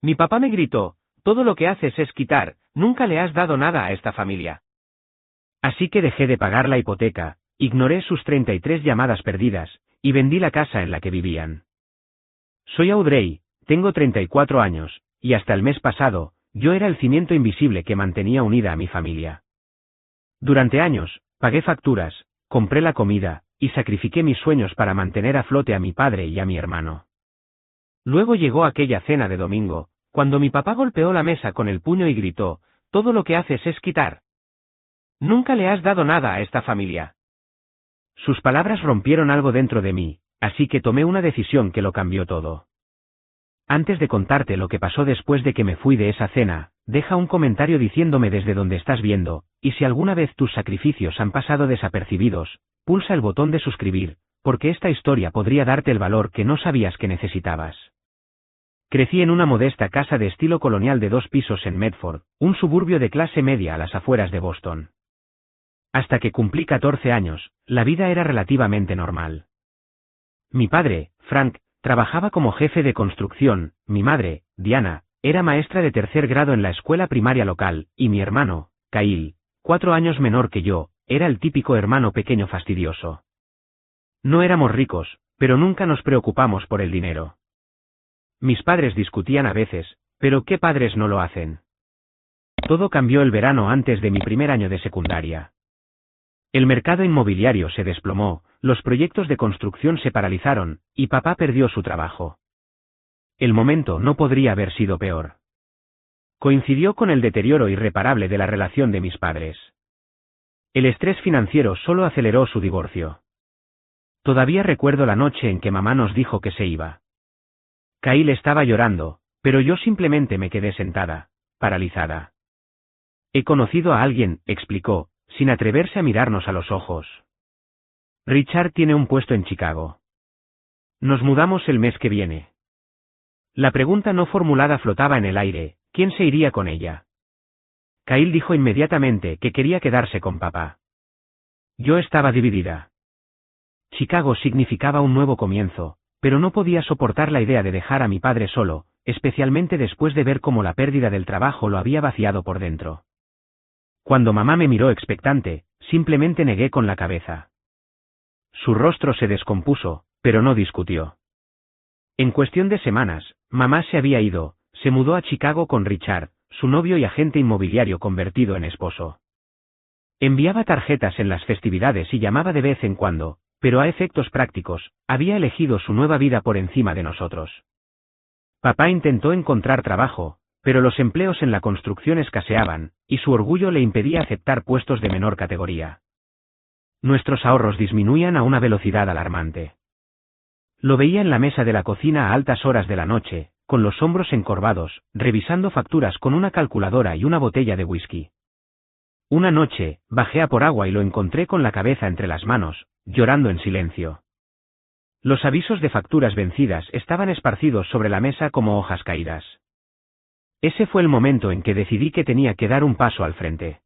Mi papá me gritó, todo lo que haces es quitar, nunca le has dado nada a esta familia. Así que dejé de pagar la hipoteca, ignoré sus 33 llamadas perdidas, y vendí la casa en la que vivían. Soy Audrey, tengo 34 años, y hasta el mes pasado, yo era el cimiento invisible que mantenía unida a mi familia. Durante años, pagué facturas, compré la comida, y sacrifiqué mis sueños para mantener a flote a mi padre y a mi hermano. Luego llegó aquella cena de domingo, cuando mi papá golpeó la mesa con el puño y gritó, todo lo que haces es quitar. Nunca le has dado nada a esta familia. Sus palabras rompieron algo dentro de mí, así que tomé una decisión que lo cambió todo. Antes de contarte lo que pasó después de que me fui de esa cena, deja un comentario diciéndome desde donde estás viendo, y si alguna vez tus sacrificios han pasado desapercibidos, pulsa el botón de suscribir, porque esta historia podría darte el valor que no sabías que necesitabas. Crecí en una modesta casa de estilo colonial de 2 pisos en Medford, un suburbio de clase media a las afueras de Boston. Hasta que cumplí 14 años, la vida era relativamente normal. Mi padre, Frank, trabajaba como jefe de construcción, mi madre, Diana, era maestra de 3er grado en la escuela primaria local, y mi hermano, Kyle, 4 años menor que yo, era el típico hermano pequeño fastidioso. No éramos ricos, pero nunca nos preocupamos por el dinero. Mis padres discutían a veces, pero ¿qué padres no lo hacen? Todo cambió el verano antes de mi primer año de secundaria. El mercado inmobiliario se desplomó, los proyectos de construcción se paralizaron, y papá perdió su trabajo. El momento no podría haber sido peor. Coincidió con el deterioro irreparable de la relación de mis padres. El estrés financiero solo aceleró su divorcio. Todavía recuerdo la noche en que mamá nos dijo que se iba. Kyle estaba llorando, pero yo simplemente me quedé sentada, paralizada. He conocido a alguien, explicó, sin atreverse a mirarnos a los ojos. Richard tiene un puesto en Chicago. Nos mudamos el mes que viene. La pregunta no formulada flotaba en el aire, ¿quién se iría con ella? Kyle dijo inmediatamente que quería quedarse con papá. Yo estaba dividida. Chicago significaba un nuevo comienzo, pero no podía soportar la idea de dejar a mi padre solo, especialmente después de ver cómo la pérdida del trabajo lo había vaciado por dentro. Cuando mamá me miró expectante, simplemente negué con la cabeza. Su rostro se descompuso, pero no discutió. En cuestión de semanas, mamá se había ido, se mudó a Chicago con Richard, su novio y agente inmobiliario convertido en esposo. Enviaba tarjetas en las festividades y llamaba de vez en cuando, pero a efectos prácticos, había elegido su nueva vida por encima de nosotros. Papá intentó encontrar trabajo, pero los empleos en la construcción escaseaban, y su orgullo le impedía aceptar puestos de menor categoría. Nuestros ahorros disminuían a una velocidad alarmante. Lo veía en la mesa de la cocina a altas horas de la noche, con los hombros encorvados, revisando facturas con una calculadora y una botella de whisky. Una noche, bajé a por agua y lo encontré con la cabeza entre las manos, llorando en silencio. Los avisos de facturas vencidas estaban esparcidos sobre la mesa como hojas caídas. Ese fue el momento en que decidí que tenía que dar un paso al frente.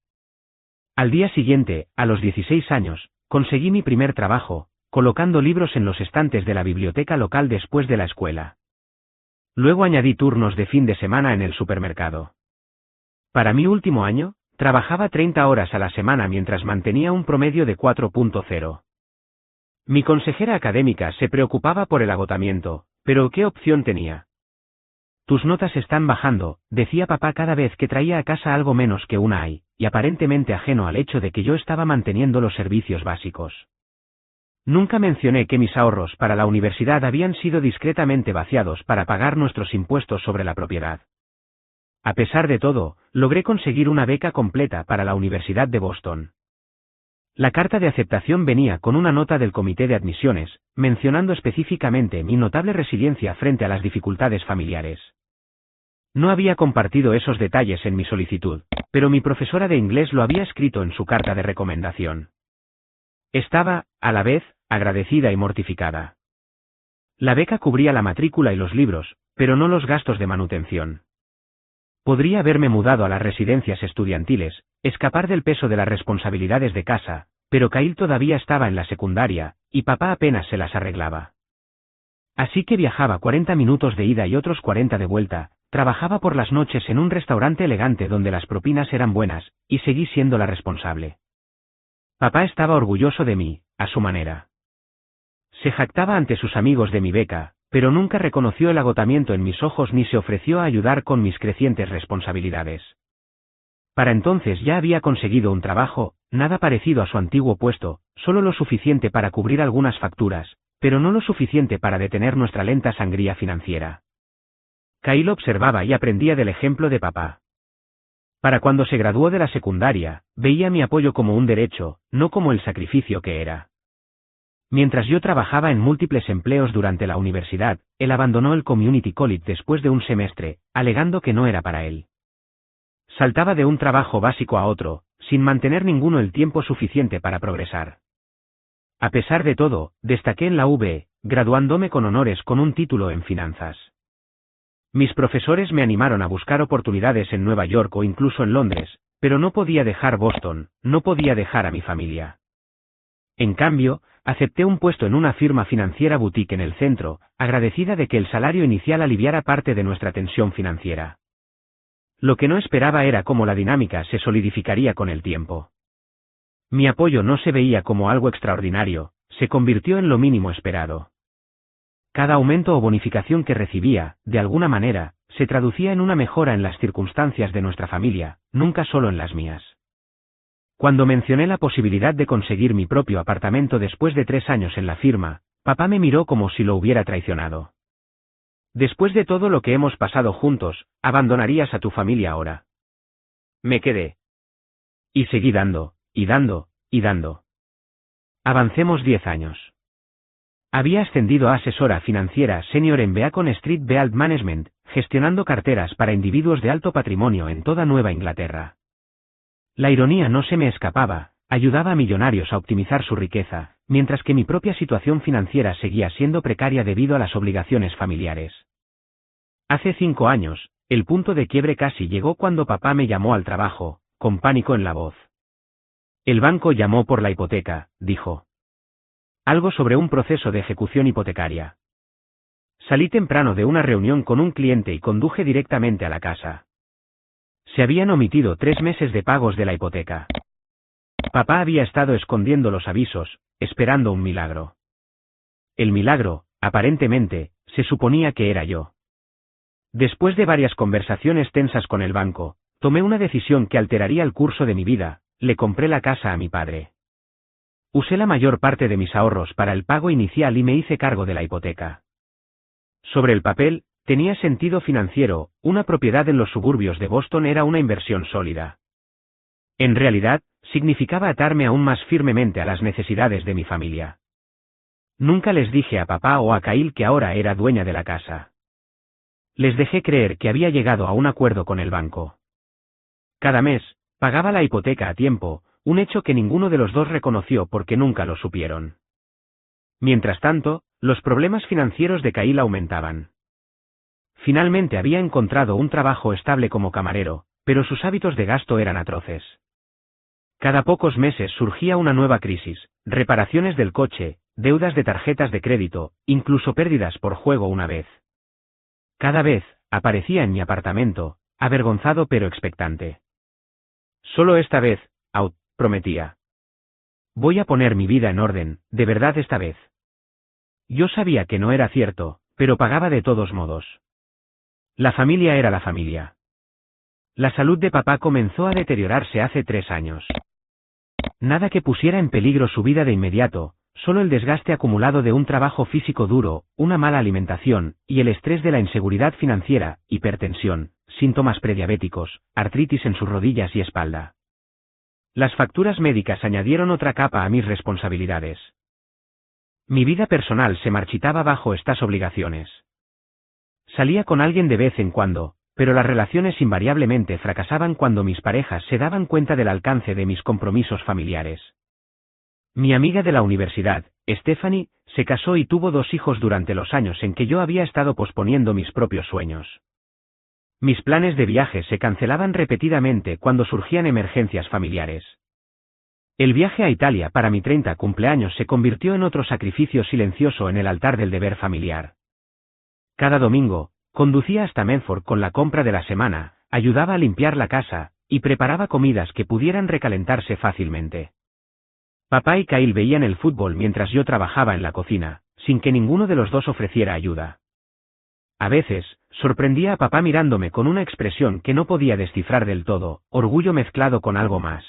Al día siguiente, a los 16 años, conseguí mi primer trabajo, colocando libros en los estantes de la biblioteca local después de la escuela. Luego añadí turnos de fin de semana en el supermercado. Para mi último año, trabajaba 30 horas a la semana mientras mantenía un promedio de 4.0. Mi consejera académica se preocupaba por el agotamiento, pero ¿qué opción tenía? Tus notas están bajando, decía papá cada vez que traía a casa algo menos que una A, y aparentemente ajeno al hecho de que yo estaba manteniendo los servicios básicos. Nunca mencioné que mis ahorros para la universidad habían sido discretamente vaciados para pagar nuestros impuestos sobre la propiedad. A pesar de todo, logré conseguir una beca completa para la Universidad de Boston. La carta de aceptación venía con una nota del comité de admisiones, mencionando específicamente mi notable resiliencia frente a las dificultades familiares. No había compartido esos detalles en mi solicitud, pero mi profesora de inglés lo había escrito en su carta de recomendación. Estaba, a la vez, agradecida y mortificada. La beca cubría la matrícula y los libros, pero no los gastos de manutención. Podría haberme mudado a las residencias estudiantiles, escapar del peso de las responsabilidades de casa, pero Kyle todavía estaba en la secundaria, y papá apenas se las arreglaba. Así que viajaba 40 minutos de ida y otros 40 de vuelta, trabajaba por las noches en un restaurante elegante donde las propinas eran buenas, y seguí siendo la responsable. Papá estaba orgulloso de mí, a su manera. Se jactaba ante sus amigos de mi beca, pero nunca reconoció el agotamiento en mis ojos ni se ofreció a ayudar con mis crecientes responsabilidades. Para entonces ya había conseguido un trabajo, nada parecido a su antiguo puesto, solo lo suficiente para cubrir algunas facturas, pero no lo suficiente para detener nuestra lenta sangría financiera. Kyle observaba y aprendía del ejemplo de papá. Para cuando se graduó de la secundaria, veía mi apoyo como un derecho, no como el sacrificio que era. Mientras yo trabajaba en múltiples empleos durante la universidad, él abandonó el Community College después de un semestre, alegando que no era para él. Saltaba de un trabajo básico a otro, sin mantener ninguno el tiempo suficiente para progresar. A pesar de todo, destaqué en la UV, graduándome con honores con un título en finanzas. Mis profesores me animaron a buscar oportunidades en Nueva York o incluso en Londres, pero no podía dejar Boston, no podía dejar a mi familia. En cambio, acepté un puesto en una firma financiera boutique en el centro, agradecida de que el salario inicial aliviara parte de nuestra tensión financiera. Lo que no esperaba era cómo la dinámica se solidificaría con el tiempo. Mi apoyo no se veía como algo extraordinario, se convirtió en lo mínimo esperado. Cada aumento o bonificación que recibía, de alguna manera, se traducía en una mejora en las circunstancias de nuestra familia, nunca solo en las mías. Cuando mencioné la posibilidad de conseguir mi propio apartamento después de 3 años en la firma, papá me miró como si lo hubiera traicionado. Después de todo lo que hemos pasado juntos, ¿abandonarías a tu familia ahora? Me quedé. Y seguí dando, y dando, y dando. Avancemos 10 años. Había ascendido a asesora financiera senior en Beacon Street Wealth Management, gestionando carteras para individuos de alto patrimonio en toda Nueva Inglaterra. La ironía no se me escapaba, ayudaba a millonarios a optimizar su riqueza, mientras que mi propia situación financiera seguía siendo precaria debido a las obligaciones familiares. Hace 5 años, el punto de quiebre casi llegó cuando papá me llamó al trabajo, con pánico en la voz. El banco llamó por la hipoteca, dijo. Algo sobre un proceso de ejecución hipotecaria. Salí temprano de una reunión con un cliente y conduje directamente a la casa. Se habían omitido 3 meses de pagos de la hipoteca. Papá había estado escondiendo los avisos, esperando un milagro. El milagro, aparentemente, se suponía que era yo. Después de varias conversaciones tensas con el banco, tomé una decisión que alteraría el curso de mi vida, le compré la casa a mi padre. Usé la mayor parte de mis ahorros para el pago inicial y me hice cargo de la hipoteca. Sobre el papel, tenía sentido financiero, una propiedad en los suburbios de Boston era una inversión sólida. En realidad, significaba atarme aún más firmemente a las necesidades de mi familia. Nunca les dije a papá o a Kyle que ahora era dueña de la casa. Les dejé creer que había llegado a un acuerdo con el banco. Cada mes, pagaba la hipoteca a tiempo, un hecho que ninguno de los dos reconoció porque nunca lo supieron. Mientras tanto, los problemas financieros de Kyle aumentaban. Finalmente había encontrado un trabajo estable como camarero, pero sus hábitos de gasto eran atroces. Cada pocos meses surgía una nueva crisis, reparaciones del coche, deudas de tarjetas de crédito, incluso pérdidas por juego una vez. Cada vez, aparecía en mi apartamento, avergonzado pero expectante. Solo esta vez, prometía. Voy a poner mi vida en orden, de verdad esta vez. Yo sabía que no era cierto, pero pagaba de todos modos. La familia era la familia. La salud de papá comenzó a deteriorarse hace 3 años. Nada que pusiera en peligro su vida de inmediato, solo el desgaste acumulado de un trabajo físico duro, una mala alimentación, y el estrés de la inseguridad financiera, hipertensión, síntomas prediabéticos, artritis en sus rodillas y espalda. Las facturas médicas añadieron otra capa a mis responsabilidades. Mi vida personal se marchitaba bajo estas obligaciones. Salía con alguien de vez en cuando, pero las relaciones invariablemente fracasaban cuando mis parejas se daban cuenta del alcance de mis compromisos familiares. Mi amiga de la universidad, Stephanie, se casó y tuvo 2 hijos durante los años en que yo había estado posponiendo mis propios sueños. Mis planes de viaje se cancelaban repetidamente cuando surgían emergencias familiares. El viaje a Italia para mi 30 cumpleaños se convirtió en otro sacrificio silencioso en el altar del deber familiar. Cada domingo, Conducía hasta Medford con la compra de la semana, ayudaba a limpiar la casa, y preparaba comidas que pudieran recalentarse fácilmente. Papá y Kyle veían el fútbol mientras yo trabajaba en la cocina, sin que ninguno de los dos ofreciera ayuda. A veces, sorprendía a papá mirándome con una expresión que no podía descifrar del todo, orgullo mezclado con algo más.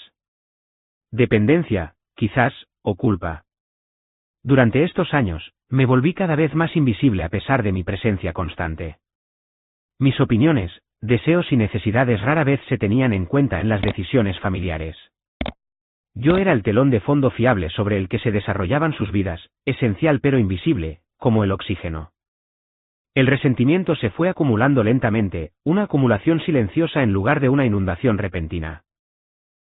Dependencia, quizás, o culpa. Durante estos años, me volví cada vez más invisible a pesar de mi presencia constante. Mis opiniones, deseos y necesidades rara vez se tenían en cuenta en las decisiones familiares. Yo era el telón de fondo fiable sobre el que se desarrollaban sus vidas, esencial pero invisible, como el oxígeno. El resentimiento se fue acumulando lentamente, una acumulación silenciosa en lugar de una inundación repentina.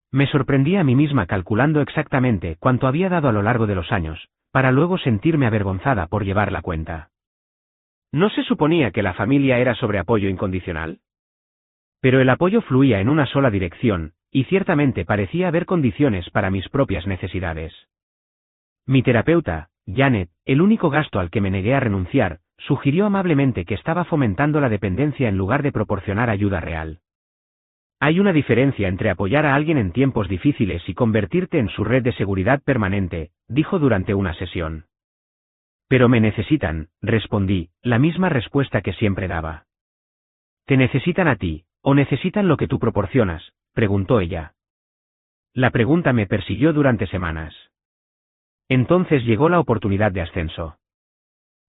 Me sorprendí a mí misma calculando exactamente cuánto había dado a lo largo de los años, para luego sentirme avergonzada por llevar la cuenta. ¿No se suponía que la familia era sobre apoyo incondicional? Pero el apoyo fluía en una sola dirección, y ciertamente parecía haber condiciones para mis propias necesidades. Mi terapeuta, Janet, el único gasto al que me negué a renunciar, sugirió amablemente que estaba fomentando la dependencia en lugar de proporcionar ayuda real. Hay una diferencia entre apoyar a alguien en tiempos difíciles y convertirte en su red de seguridad permanente, dijo durante una sesión. Pero me necesitan, respondí, la misma respuesta que siempre daba. ¿Te necesitan a ti, o necesitan lo que tú proporcionas?, preguntó ella. La pregunta me persiguió durante semanas. Entonces llegó la oportunidad de ascenso.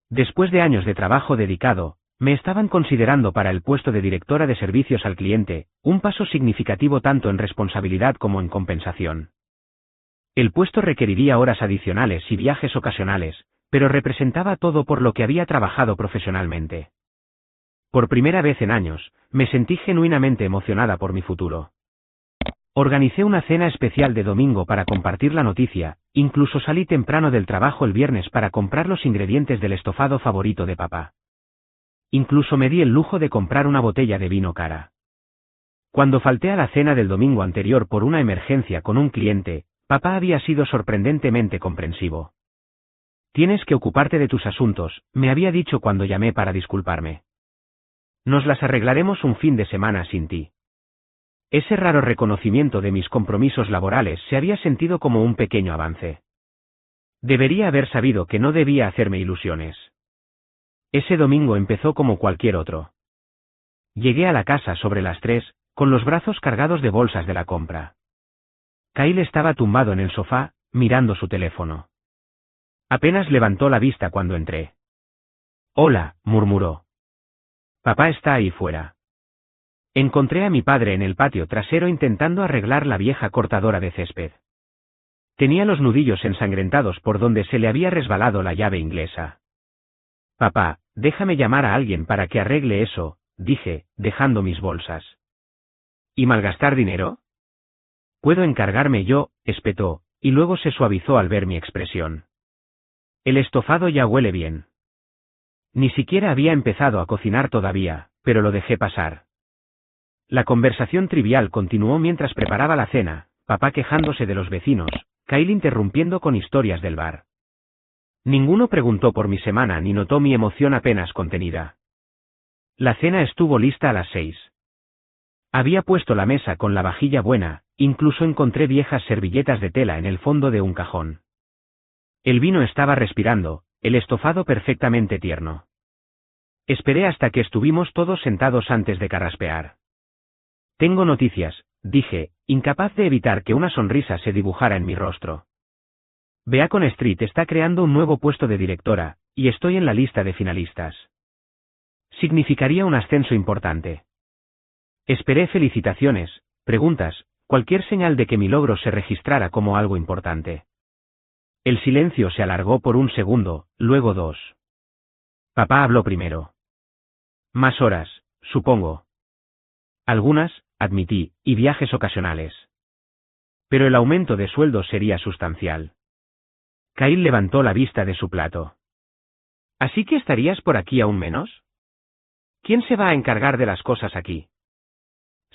Después de años de trabajo dedicado, me estaban considerando para el puesto de directora de servicios al cliente, un paso significativo tanto en responsabilidad como en compensación. El puesto requeriría horas adicionales y viajes ocasionales, pero representaba todo por lo que había trabajado profesionalmente. Por primera vez en años, me sentí genuinamente emocionada por mi futuro. Organicé una cena especial de domingo para compartir la noticia, incluso salí temprano del trabajo el viernes para comprar los ingredientes del estofado favorito de papá. Incluso me di el lujo de comprar una botella de vino cara. Cuando falté a la cena del domingo anterior por una emergencia con un cliente, papá había sido sorprendentemente comprensivo. Tienes que ocuparte de tus asuntos, me había dicho cuando llamé para disculparme. Nos las arreglaremos un fin de semana sin ti. Ese raro reconocimiento de mis compromisos laborales se había sentido como un pequeño avance. Debería haber sabido que no debía hacerme ilusiones. Ese domingo empezó como cualquier otro. Llegué a la casa sobre las 3, con los brazos cargados de bolsas de la compra. Kyle estaba tumbado en el sofá, mirando su teléfono. Apenas levantó la vista cuando entré. «Hola», murmuró. «Papá está ahí fuera». Encontré a mi padre en el patio trasero intentando arreglar la vieja cortadora de césped. Tenía los nudillos ensangrentados por donde se le había resbalado la llave inglesa. «Papá, déjame llamar a alguien para que arregle eso», dije, dejando mis bolsas. «¿Y malgastar dinero?» «Puedo encargarme yo», espetó, y luego se suavizó al ver mi expresión. «El estofado ya huele bien». Ni siquiera había empezado a cocinar todavía, pero lo dejé pasar. La conversación trivial continuó mientras preparaba la cena, papá quejándose de los vecinos, Kyle interrumpiendo con historias del bar. Ninguno preguntó por mi semana ni notó mi emoción apenas contenida. La cena estuvo lista a las 6. Había puesto la mesa con la vajilla buena, incluso encontré viejas servilletas de tela en el fondo de un cajón. El vino estaba respirando, el estofado perfectamente tierno. Esperé hasta que estuvimos todos sentados antes de carraspear. «Tengo noticias», dije, incapaz de evitar que una sonrisa se dibujara en mi rostro. Beacon Street está creando un nuevo puesto de directora, y estoy en la lista de finalistas. Significaría un ascenso importante. Esperé felicitaciones, preguntas, cualquier señal de que mi logro se registrara como algo importante. El silencio se alargó por un segundo, luego 2. Papá habló primero. «Más horas, supongo». «Algunas», admití, «y viajes ocasionales». «Pero el aumento de sueldo sería sustancial». Kyle levantó la vista de su plato. «¿Así que estarías por aquí aún menos? ¿Quién se va a encargar de las cosas aquí?»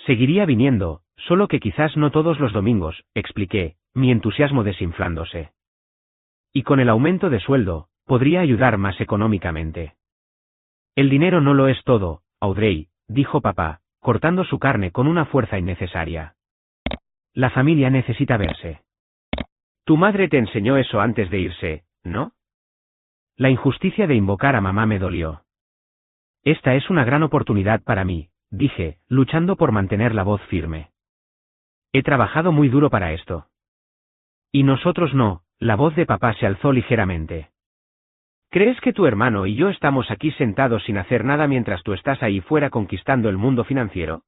«Seguiría viniendo, solo que quizás no todos los domingos», expliqué, mi entusiasmo desinflándose. «Y con el aumento de sueldo, podría ayudar más económicamente». El dinero no lo es todo, Audrey, dijo papá, cortando su carne con una fuerza innecesaria. La familia necesita verse. Tu madre te enseñó eso antes de irse, ¿no? La injusticia de invocar a mamá me dolió. Esta es una gran oportunidad para mí, dije, luchando por mantener la voz firme. He trabajado muy duro para esto. Y nosotros no, la voz de papá se alzó ligeramente. ¿Crees que tu hermano y yo estamos aquí sentados sin hacer nada mientras tú estás ahí fuera conquistando el mundo financiero?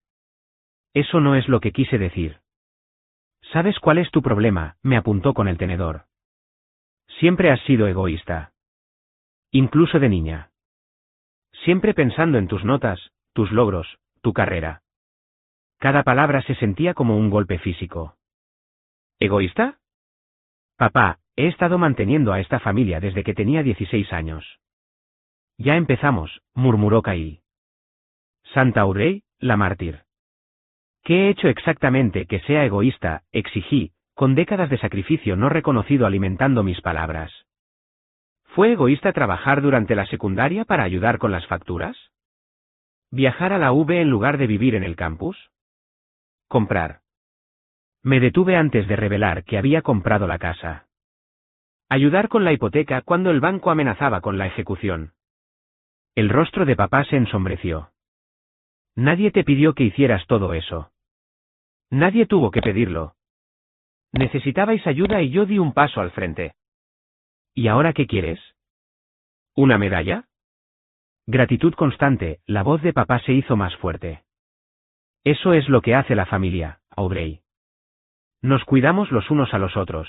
Eso no es lo que quise decir. ¿Sabes cuál es tu problema?, me apuntó con el tenedor. Siempre has sido egoísta. Incluso de niña. Siempre pensando en tus notas, tus logros, tu carrera. Cada palabra se sentía como un golpe físico. ¿Egoísta? Papá, he estado manteniendo a esta familia desde que tenía 16 años. Ya empezamos, murmuró Kyle. Santa Audrey, la mártir. ¿Qué he hecho exactamente que sea egoísta?, exigí, con décadas de sacrificio no reconocido alimentando mis palabras. ¿Fue egoísta trabajar durante la secundaria para ayudar con las facturas? ¿Viajar a la UV en lugar de vivir en el campus? ¿Comprar? Me detuve antes de revelar que había comprado la casa. ¿Ayudar con la hipoteca cuando el banco amenazaba con la ejecución? El rostro de papá se ensombreció. Nadie te pidió que hicieras todo eso. Nadie tuvo que pedirlo. Necesitabais ayuda y yo di un paso al frente. ¿Y ahora qué quieres? ¿Una medalla? Gratitud constante, la voz de papá se hizo más fuerte. Eso es lo que hace la familia, Audrey. Nos cuidamos los unos a los otros.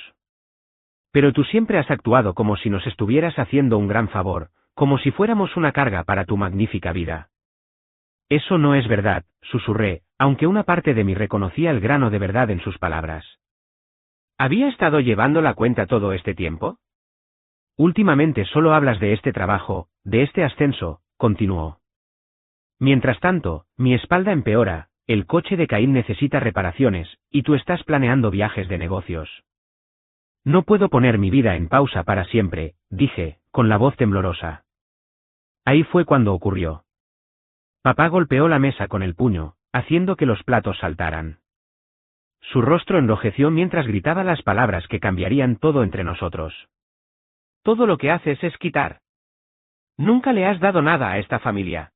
Pero tú siempre has actuado como si nos estuvieras haciendo un gran favor, como si fuéramos una carga para tu magnífica vida. Eso no es verdad, susurré, aunque una parte de mí reconocía el grano de verdad en sus palabras. ¿Había estado llevando la cuenta todo este tiempo? Últimamente solo hablas de este trabajo, de este ascenso, continuó. Mientras tanto, mi espalda empeora, el coche de Caín necesita reparaciones, y tú estás planeando viajes de negocios. No puedo poner mi vida en pausa para siempre, dije, con la voz temblorosa. Ahí fue cuando ocurrió. Papá golpeó la mesa con el puño, haciendo que los platos saltaran. Su rostro enrojeció mientras gritaba las palabras que cambiarían todo entre nosotros. Todo lo que haces es quitar. Nunca le has dado nada a esta familia.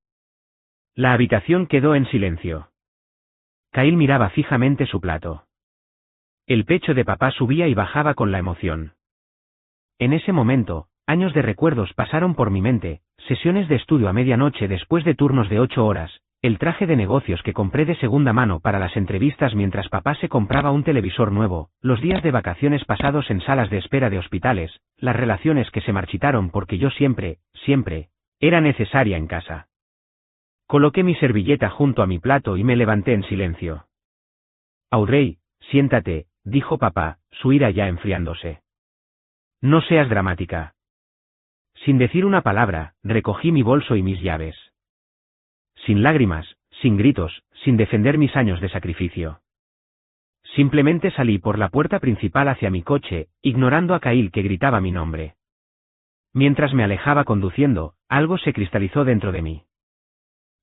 La habitación quedó en silencio. Kyle miraba fijamente su plato. El pecho de papá subía y bajaba con la emoción. En ese momento, años de recuerdos pasaron por mi mente, sesiones de estudio a medianoche después de turnos de 8 horas, el traje de negocios que compré de segunda mano para las entrevistas mientras papá se compraba un televisor nuevo, los días de vacaciones pasados en salas de espera de hospitales, las relaciones que se marchitaron porque yo siempre, era necesaria en casa. Coloqué mi servilleta junto a mi plato y me levanté en silencio. Audrey, siéntate, dijo papá, su ira ya enfriándose. No seas dramática. Sin decir una palabra, recogí mi bolso y mis llaves. Sin lágrimas, sin gritos, sin defender mis años de sacrificio. Simplemente salí por la puerta principal hacia mi coche, ignorando a Kyle que gritaba mi nombre. Mientras me alejaba conduciendo, algo se cristalizó dentro de mí.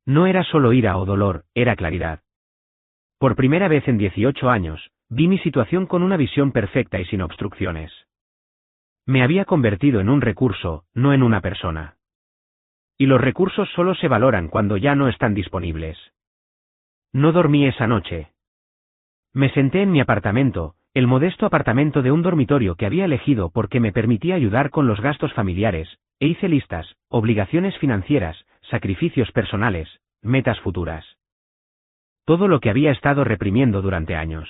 No era solo ira o dolor, era claridad. Por primera vez en 18 años, vi mi situación con una visión perfecta y sin obstrucciones. Me había convertido en un recurso, no en una persona. Y los recursos solo se valoran cuando ya no están disponibles. No dormí esa noche. Me senté en mi apartamento, el modesto apartamento de un dormitorio que había elegido porque me permitía ayudar con los gastos familiares, e hice listas, obligaciones financieras, sacrificios personales, metas futuras. Todo lo que había estado reprimiendo durante años.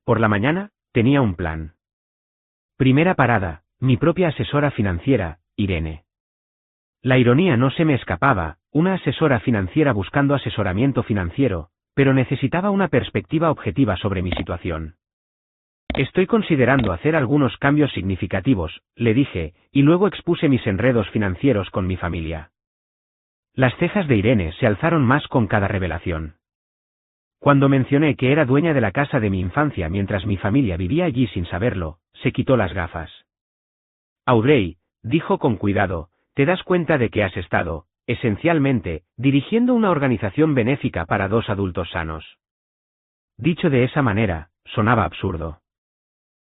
Por la mañana, tenía un plan. Primera parada, mi propia asesora financiera, Irene. La ironía no se me escapaba, una asesora financiera buscando asesoramiento financiero, pero necesitaba una perspectiva objetiva sobre mi situación. Estoy considerando hacer algunos cambios significativos, le dije, y luego expuse mis enredos financieros con mi familia. Las cejas de Irene se alzaron más con cada revelación. Cuando mencioné que era dueña de la casa de mi infancia mientras mi familia vivía allí sin saberlo, se quitó las gafas. Audrey, dijo con cuidado, ¿te das cuenta de que has estado esencialmente, dirigiendo una organización benéfica para 2 adultos sanos. Dicho de esa manera, sonaba absurdo.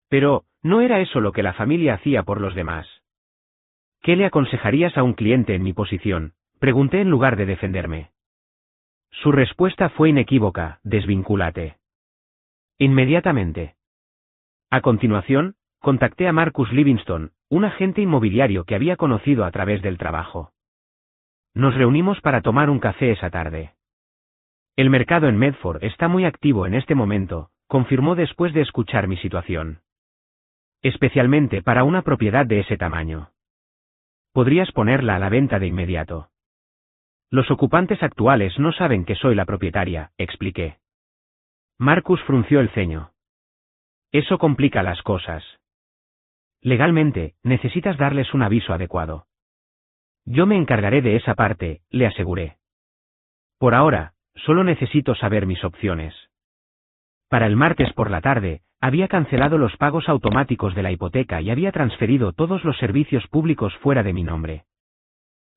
Pero, ¿no era eso lo que la familia hacía por los demás? ¿Qué le aconsejarías a un cliente en mi posición?, pregunté en lugar de defenderme. Su respuesta fue inequívoca: desvincúlate. Inmediatamente. A continuación, contacté a Marcus Livingston, un agente inmobiliario que había conocido a través del trabajo. Nos reunimos para tomar un café esa tarde. El mercado en Medford está muy activo en este momento, confirmó después de escuchar mi situación. Especialmente para una propiedad de ese tamaño. Podrías ponerla a la venta de inmediato. Los ocupantes actuales no saben que soy la propietaria, expliqué. Marcus frunció el ceño. Eso complica las cosas. Legalmente, necesitas darles un aviso adecuado. Yo me encargaré de esa parte, le aseguré. Por ahora, solo necesito saber mis opciones. Para el martes por la tarde, había cancelado los pagos automáticos de la hipoteca y había transferido todos los servicios públicos fuera de mi nombre.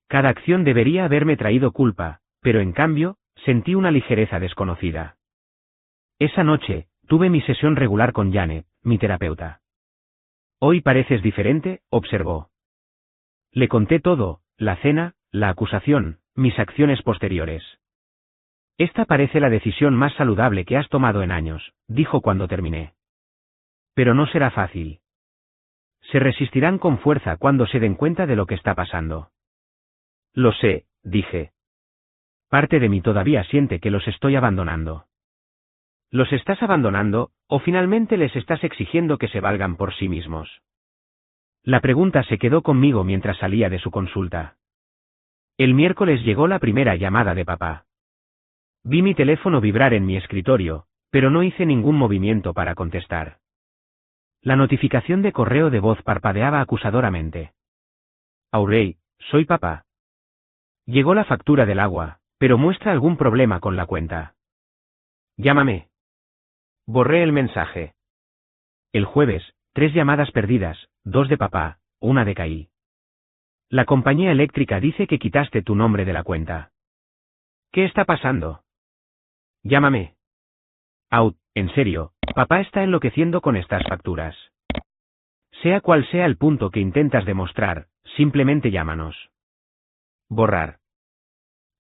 Cada acción debería haberme traído culpa, pero en cambio, sentí una ligereza desconocida. Esa noche, tuve mi sesión regular con Janet, mi terapeuta. Hoy pareces diferente, observó. Le conté todo, la cena, la acusación, mis acciones posteriores. Esta parece la decisión más saludable que has tomado en años, dijo cuando terminé. Pero no será fácil. Se resistirán con fuerza cuando se den cuenta de lo que está pasando. Lo sé, dije. Parte de mí todavía siente que los estoy abandonando. ¿Los estás abandonando, o finalmente les estás exigiendo que se valgan por sí mismos? La pregunta se quedó conmigo mientras salía de su consulta. El miércoles llegó la primera llamada de papá. Vi mi teléfono vibrar en mi escritorio, pero no hice ningún movimiento para contestar. La notificación de correo de voz parpadeaba acusadoramente. Audrey, soy papá. Llegó la factura del agua, pero muestra algún problema con la cuenta. Llámame. Borré el mensaje. El jueves, 3 llamadas perdidas, 2 de papá, 1 de Kyle. La compañía eléctrica dice que quitaste tu nombre de la cuenta. ¿Qué está pasando? Llámame. En serio, papá está enloqueciendo con estas facturas. Sea cual sea el punto que intentas demostrar, simplemente llámanos. Borrar.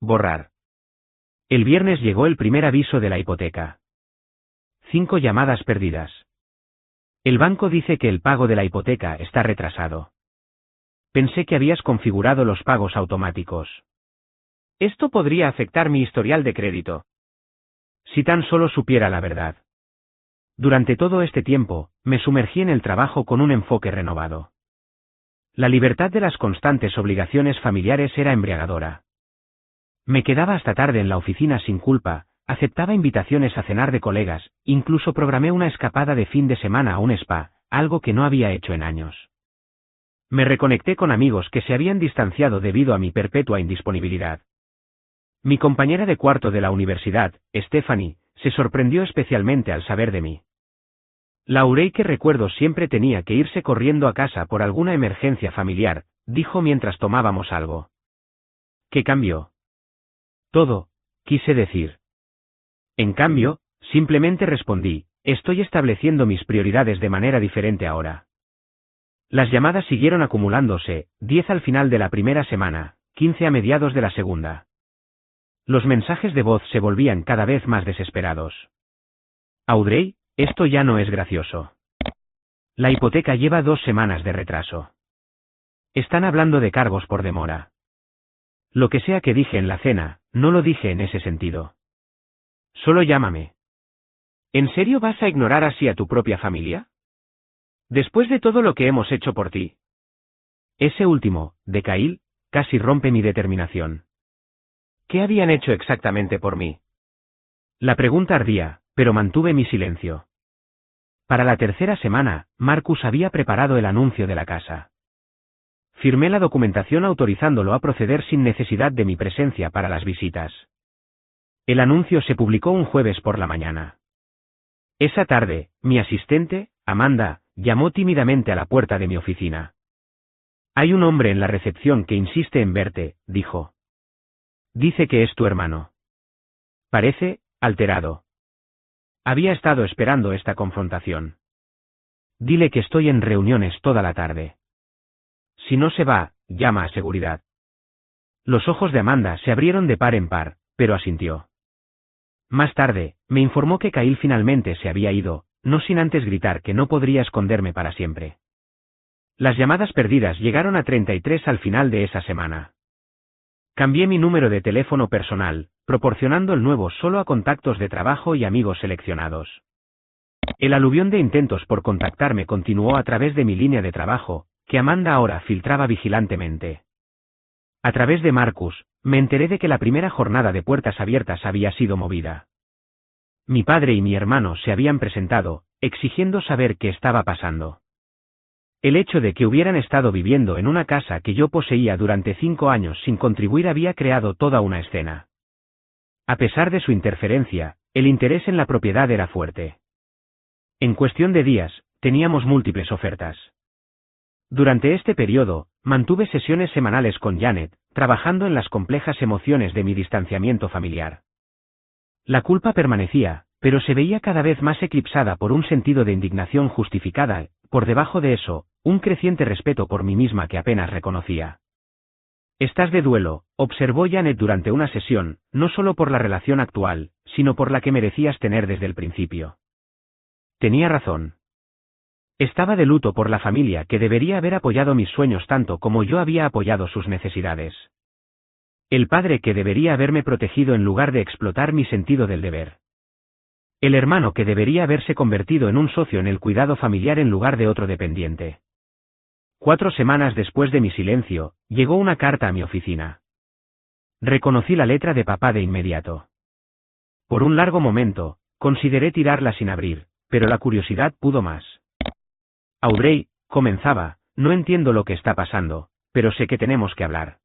Borrar. El viernes llegó el primer aviso de la hipoteca. 5 llamadas perdidas. El banco dice que el pago de la hipoteca está retrasado. Pensé que habías configurado los pagos automáticos. Esto podría afectar mi historial de crédito. Si tan solo supiera la verdad. Durante todo este tiempo, me sumergí en el trabajo con un enfoque renovado. La libertad de las constantes obligaciones familiares era embriagadora. Me quedaba hasta tarde en la oficina sin culpa, aceptaba invitaciones a cenar de colegas, incluso programé una escapada de fin de semana a un spa, algo que no había hecho en años. Me reconecté con amigos que se habían distanciado debido a mi perpetua indisponibilidad. Mi compañera de cuarto de la universidad, Stephanie, se sorprendió especialmente al saber de mí. La Audrey que recuerdo siempre tenía que irse corriendo a casa por alguna emergencia familiar, dijo mientras tomábamos algo. ¿Qué cambió? Todo, quise decir. En cambio, simplemente respondí, estoy estableciendo mis prioridades de manera diferente ahora. Las llamadas siguieron acumulándose, 10 al final de la primera semana, 15 a mediados de la segunda. Los mensajes de voz se volvían cada vez más desesperados. Audrey, esto ya no es gracioso. La hipoteca lleva 2 semanas de retraso. Están hablando de cargos por demora. Lo que sea que dije en la cena, no lo dije en ese sentido. Solo llámame. ¿En serio vas a ignorar así a tu propia familia? Después de todo lo que hemos hecho por ti. Ese último, de Kyle, casi rompe mi determinación. ¿Qué habían hecho exactamente por mí? La pregunta ardía, pero mantuve mi silencio. Para la tercera semana, Marcus había preparado el anuncio de la casa. Firmé la documentación autorizándolo a proceder sin necesidad de mi presencia para las visitas. El anuncio se publicó un jueves por la mañana. Esa tarde, mi asistente, Amanda, llamó tímidamente a la puerta de mi oficina. Hay un hombre en la recepción que insiste en verte, dijo. Dice que es tu hermano. Parece alterado. Había estado esperando esta confrontación. Dile que estoy en reuniones toda la tarde. Si no se va, llama a seguridad. Los ojos de Amanda se abrieron de par en par, pero asintió. Más tarde, me informó que Kyle finalmente se había ido, no sin antes gritar que no podría esconderme para siempre. Las llamadas perdidas llegaron a 33 al final de esa semana. Cambié mi número de teléfono personal, proporcionando el nuevo solo a contactos de trabajo y amigos seleccionados. El aluvión de intentos por contactarme continuó a través de mi línea de trabajo, que Amanda ahora filtraba vigilantemente. A través de Marcus, me enteré de que la primera jornada de puertas abiertas había sido movida. Mi padre y mi hermano se habían presentado, exigiendo saber qué estaba pasando. El hecho de que hubieran estado viviendo en una casa que yo poseía durante 5 años sin contribuir había creado toda una escena. A pesar de su interferencia, el interés en la propiedad era fuerte. En cuestión de días, teníamos múltiples ofertas. Durante este periodo, mantuve sesiones semanales con Janet, trabajando en las complejas emociones de mi distanciamiento familiar. La culpa permanecía, pero se veía cada vez más eclipsada por un sentido de indignación justificada, por debajo de eso, un creciente respeto por mí misma que apenas reconocía. Estás de duelo, observó Janet durante una sesión, no solo por la relación actual, sino por la que merecías tener desde el principio. Tenía razón. Estaba de luto por la familia que debería haber apoyado mis sueños tanto como yo había apoyado sus necesidades. El padre que debería haberme protegido en lugar de explotar mi sentido del deber. El hermano que debería haberse convertido en un socio en el cuidado familiar en lugar de otro dependiente. 4 semanas después de mi silencio, llegó una carta a mi oficina. Reconocí la letra de papá de inmediato. Por un largo momento, consideré tirarla sin abrir, pero la curiosidad pudo más. Audrey, comenzaba, no entiendo lo que está pasando, pero sé que tenemos que hablar.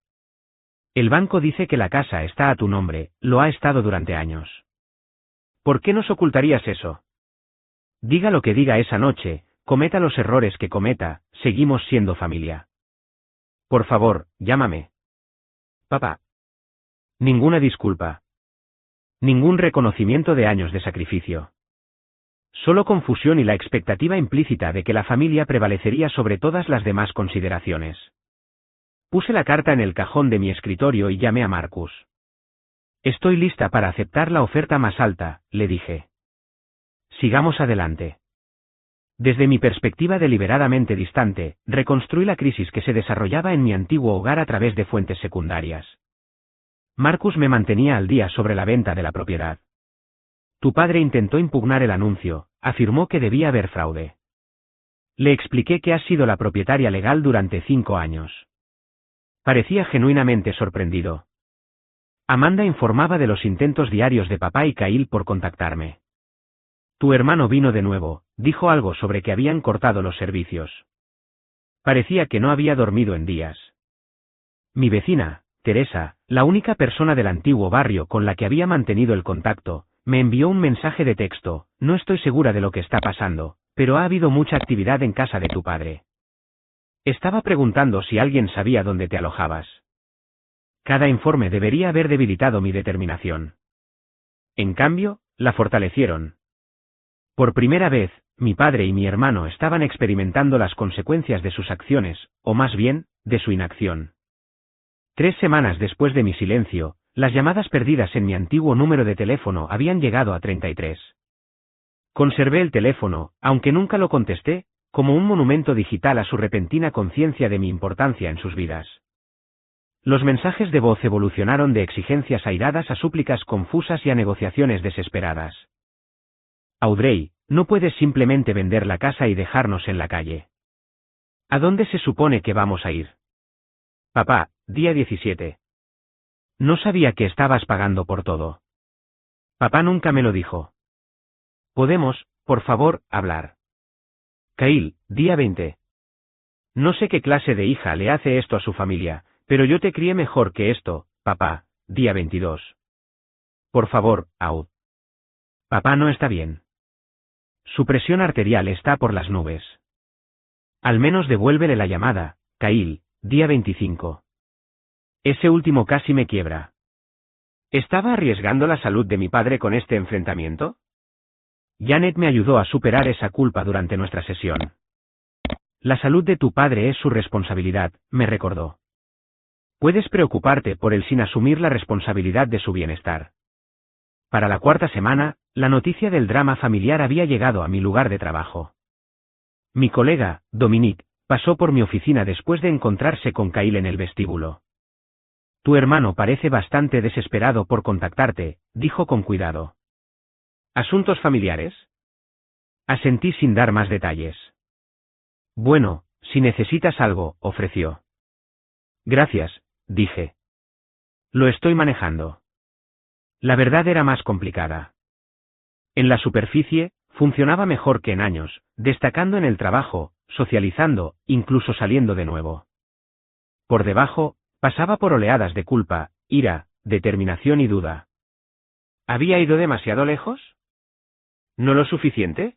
El banco dice que la casa está a tu nombre, lo ha estado durante años. ¿Por qué nos ocultarías eso? Diga lo que diga esa noche, cometa los errores que cometa, seguimos siendo familia. Por favor, llámame. Papá. Ninguna disculpa. Ningún reconocimiento de años de sacrificio. Solo confusión y la expectativa implícita de que la familia prevalecería sobre todas las demás consideraciones. Puse la carta en el cajón de mi escritorio y llamé a Marcus. Estoy lista para aceptar la oferta más alta, le dije. Sigamos adelante. Desde mi perspectiva deliberadamente distante, reconstruí la crisis que se desarrollaba en mi antiguo hogar a través de fuentes secundarias. Marcus me mantenía al día sobre la venta de la propiedad. Tu padre intentó impugnar el anuncio, afirmó que debía haber fraude. Le expliqué que has sido la propietaria legal durante 5 años. Parecía genuinamente sorprendido. Amanda informaba de los intentos diarios de papá y Kyle por contactarme. Tu hermano vino de nuevo, dijo algo sobre que habían cortado los servicios. Parecía que no había dormido en días. Mi vecina, Teresa, la única persona del antiguo barrio con la que había mantenido el contacto, me envió un mensaje de texto, no estoy segura de lo que está pasando, pero ha habido mucha actividad en casa de tu padre. Estaba preguntando si alguien sabía dónde te alojabas. Cada informe debería haber debilitado mi determinación. En cambio, la fortalecieron. Por primera vez, mi padre y mi hermano estaban experimentando las consecuencias de sus acciones, o más bien, de su inacción. 3 semanas después de mi silencio, las llamadas perdidas en mi antiguo número de teléfono habían llegado a 33. Conservé el teléfono, aunque nunca lo contesté, como un monumento digital a su repentina conciencia de mi importancia en sus vidas. Los mensajes de voz evolucionaron de exigencias airadas a súplicas confusas y a negociaciones desesperadas. Audrey, no puedes simplemente vender la casa y dejarnos en la calle. ¿A dónde se supone que vamos a ir? Papá, día 17. No sabía que estabas pagando por todo. Papá nunca me lo dijo. ¿Podemos, por favor, hablar? Kyle, día 20. No sé qué clase de hija le hace esto a su familia, pero yo te crié mejor que esto, papá, día 22. Por favor, Aud. Papá no está bien. Su presión arterial está por las nubes. Al menos devuélvele la llamada, Kyle, día 25. Ese último casi me quiebra. ¿Estaba arriesgando la salud de mi padre con este enfrentamiento? Janet me ayudó a superar esa culpa durante nuestra sesión. La salud de tu padre es su responsabilidad, me recordó. Puedes preocuparte por él sin asumir la responsabilidad de su bienestar. Para la cuarta semana, la noticia del drama familiar había llegado a mi lugar de trabajo. Mi colega, Dominique, pasó por mi oficina después de encontrarse con Kyle en el vestíbulo. Tu hermano parece bastante desesperado por contactarte, dijo con cuidado. ¿Asuntos familiares? Asentí sin dar más detalles. Bueno, si necesitas algo, ofreció. Gracias, dije. Lo estoy manejando. La verdad era más complicada. En la superficie, funcionaba mejor que en años, destacando en el trabajo, socializando, incluso saliendo de nuevo. Por debajo, pasaba por oleadas de culpa, ira, determinación y duda. ¿Había ido demasiado lejos? ¿No lo suficiente?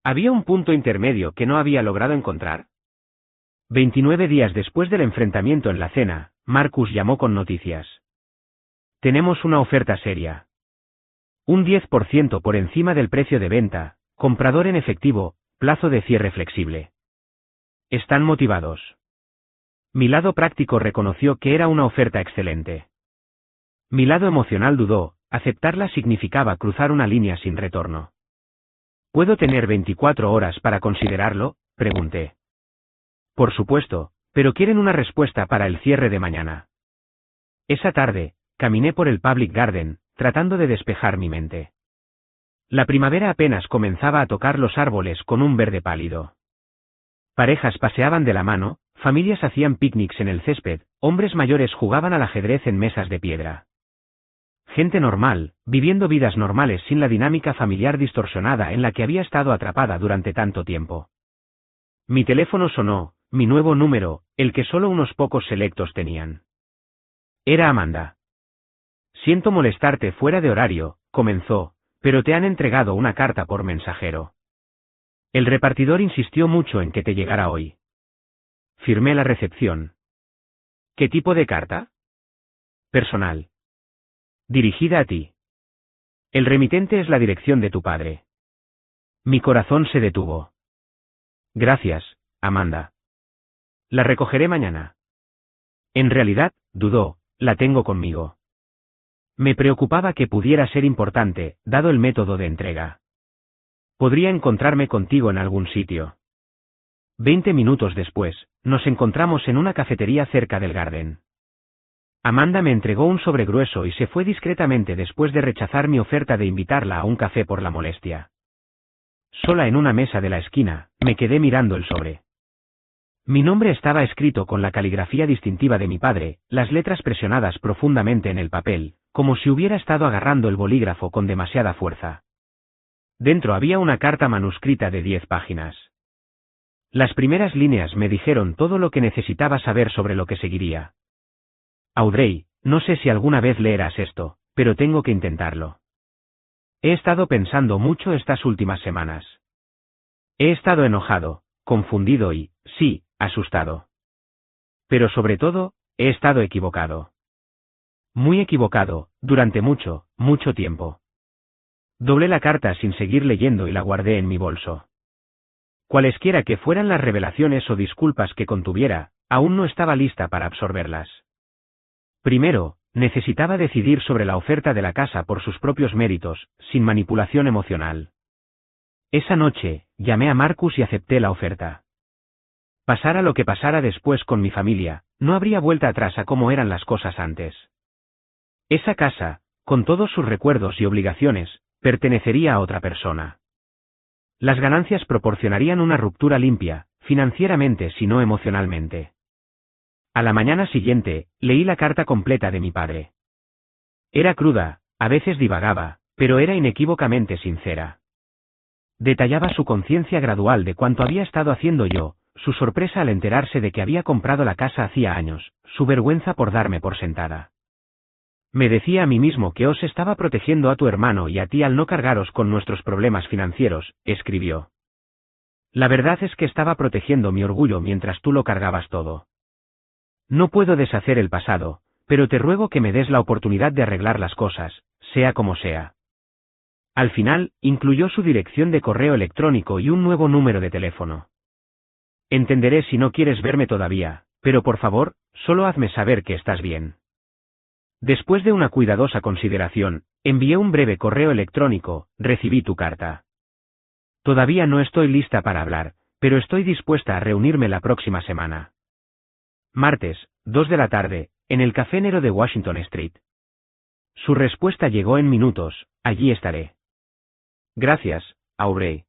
¿Había un punto intermedio que no había logrado encontrar? 29 días después del enfrentamiento en la cena, Marcus llamó con noticias. Tenemos una oferta seria. Un 10% por encima del precio de venta, comprador en efectivo, plazo de cierre flexible. ¿Están motivados? Mi lado práctico reconoció que era una oferta excelente. Mi lado emocional dudó, aceptarla significaba cruzar una línea sin retorno. ¿Puedo tener 24 horas para considerarlo?, pregunté. Por supuesto, pero quieren una respuesta para el cierre de mañana. Esa tarde, caminé por el Public Garden, tratando de despejar mi mente. La primavera apenas comenzaba a tocar los árboles con un verde pálido. Parejas paseaban de la mano, familias hacían picnics en el césped, hombres mayores jugaban al ajedrez en mesas de piedra. Gente normal, viviendo vidas normales sin la dinámica familiar distorsionada en la que había estado atrapada durante tanto tiempo. Mi teléfono sonó, mi nuevo número, el que solo unos pocos selectos tenían. Era Amanda. Siento molestarte fuera de horario, comenzó, pero te han entregado una carta por mensajero. El repartidor insistió mucho en que te llegara hoy. Firmé la recepción. ¿Qué tipo de carta? Personal. Dirigida a ti. El remitente es la dirección de tu padre. Mi corazón se detuvo. Gracias, Amanda. La recogeré mañana. En realidad, dudó, la tengo conmigo. Me preocupaba que pudiera ser importante, dado el método de entrega. Podría encontrarme contigo en algún sitio. 20 minutos después, nos encontramos en una cafetería cerca del Garden. Amanda me entregó un sobre grueso y se fue discretamente después de rechazar mi oferta de invitarla a un café por la molestia. Sola en una mesa de la esquina, me quedé mirando el sobre. Mi nombre estaba escrito con la caligrafía distintiva de mi padre, las letras presionadas profundamente en el papel, como si hubiera estado agarrando el bolígrafo con demasiada fuerza. Dentro había una carta manuscrita de 10 páginas. Las primeras líneas me dijeron todo lo que necesitaba saber sobre lo que seguiría. Audrey, no sé si alguna vez leerás esto, pero tengo que intentarlo. He estado pensando mucho estas últimas semanas. He estado enojado, confundido y, sí, asustado. Pero sobre todo, he estado equivocado. Muy equivocado, durante mucho, mucho tiempo. Doblé la carta sin seguir leyendo y la guardé en mi bolso. Cualesquiera que fueran las revelaciones o disculpas que contuviera, aún no estaba lista para absorberlas. Primero, necesitaba decidir sobre la oferta de la casa por sus propios méritos, sin manipulación emocional. Esa noche, llamé a Marcus y acepté la oferta. Pasara lo que pasara después con mi familia, no habría vuelta atrás a cómo eran las cosas antes. Esa casa, con todos sus recuerdos y obligaciones, pertenecería a otra persona. Las ganancias proporcionarían una ruptura limpia, financieramente si no emocionalmente. A la mañana siguiente, leí la carta completa de mi padre. Era cruda, a veces divagaba, pero era inequívocamente sincera. Detallaba su conciencia gradual de cuánto había estado haciendo yo, su sorpresa al enterarse de que había comprado la casa hacía años, su vergüenza por darme por sentada. Me decía a mí mismo que os estaba protegiendo a tu hermano y a ti al no cargaros con nuestros problemas financieros, escribió. La verdad es que estaba protegiendo mi orgullo mientras tú lo cargabas todo. No puedo deshacer el pasado, pero te ruego que me des la oportunidad de arreglar las cosas, sea como sea. Al final, incluyó su dirección de correo electrónico y un nuevo número de teléfono. Entenderé si no quieres verme todavía, pero por favor, solo hazme saber que estás bien. Después de una cuidadosa consideración, envié un breve correo electrónico, recibí tu carta. Todavía no estoy lista para hablar, pero estoy dispuesta a reunirme la próxima semana. Martes, 2 de la tarde, en el Café Nero de Washington Street. Su respuesta llegó en minutos, allí estaré. Gracias, Aubrey.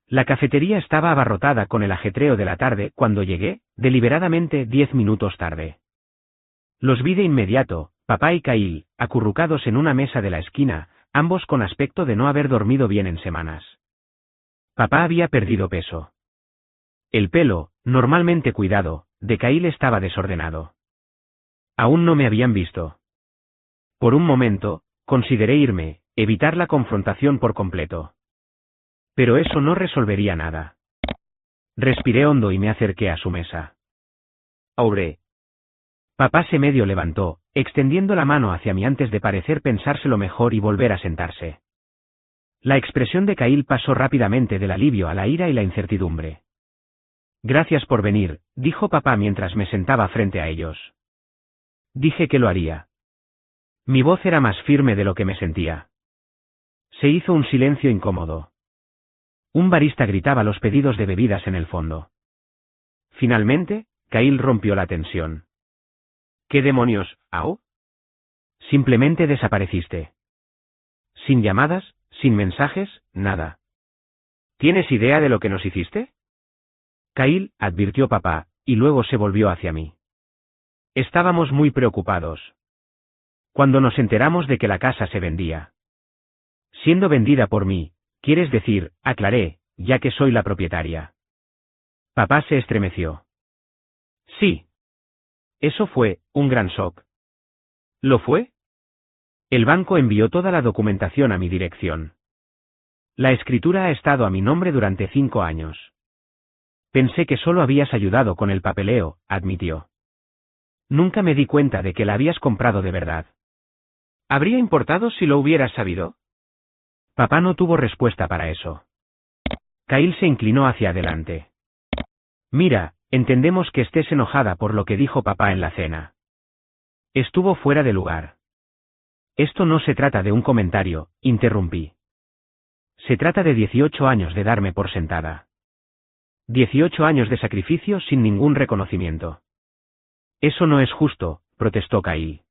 La cafetería estaba abarrotada con el ajetreo de la tarde cuando llegué, deliberadamente 10 minutos tarde. Los vi de inmediato, papá y Kyle, acurrucados en una mesa de la esquina, ambos con aspecto de no haber dormido bien en semanas. Papá había perdido peso. El pelo, normalmente cuidado, de Kyle estaba desordenado. Aún no me habían visto. Por un momento, consideré irme, evitar la confrontación por completo. Pero eso no resolvería nada. Respiré hondo y me acerqué a su mesa. Aubrey. Papá se medio levantó, extendiendo la mano hacia mí antes de parecer pensárselo mejor y volver a sentarse. La expresión de Kyle pasó rápidamente del alivio a la ira y la incertidumbre. Gracias por venir, dijo papá mientras me sentaba frente a ellos. Dije que lo haría. Mi voz era más firme de lo que me sentía. Se hizo un silencio incómodo. Un barista gritaba los pedidos de bebidas en el fondo. Finalmente, Kyle rompió la tensión. ¿Qué demonios, Au? Simplemente desapareciste. Sin llamadas, sin mensajes, nada. ¿Tienes idea de lo que nos hiciste? Kyle, advirtió papá, y luego se volvió hacia mí. Estábamos muy preocupados. Cuando nos enteramos de que la casa se vendía. Siendo vendida por mí, quieres decir, aclaré, ya que soy la propietaria. Papá se estremeció. Sí. Eso fue un gran shock. ¿Lo fue? El banco envió toda la documentación a mi dirección. La escritura ha estado a mi nombre durante 5 años. Pensé que solo habías ayudado con el papeleo, admitió. Nunca me di cuenta de que la habías comprado de verdad. ¿Habría importado si lo hubieras sabido? Papá no tuvo respuesta para eso. Kyle se inclinó hacia adelante. Mira, entendemos que estés enojada por lo que dijo papá en la cena. Estuvo fuera de lugar. Esto no se trata de un comentario, interrumpí. Se trata de 18 años de darme por sentada. 18 años de sacrificio sin ningún reconocimiento. Eso no es justo, protestó Kyle.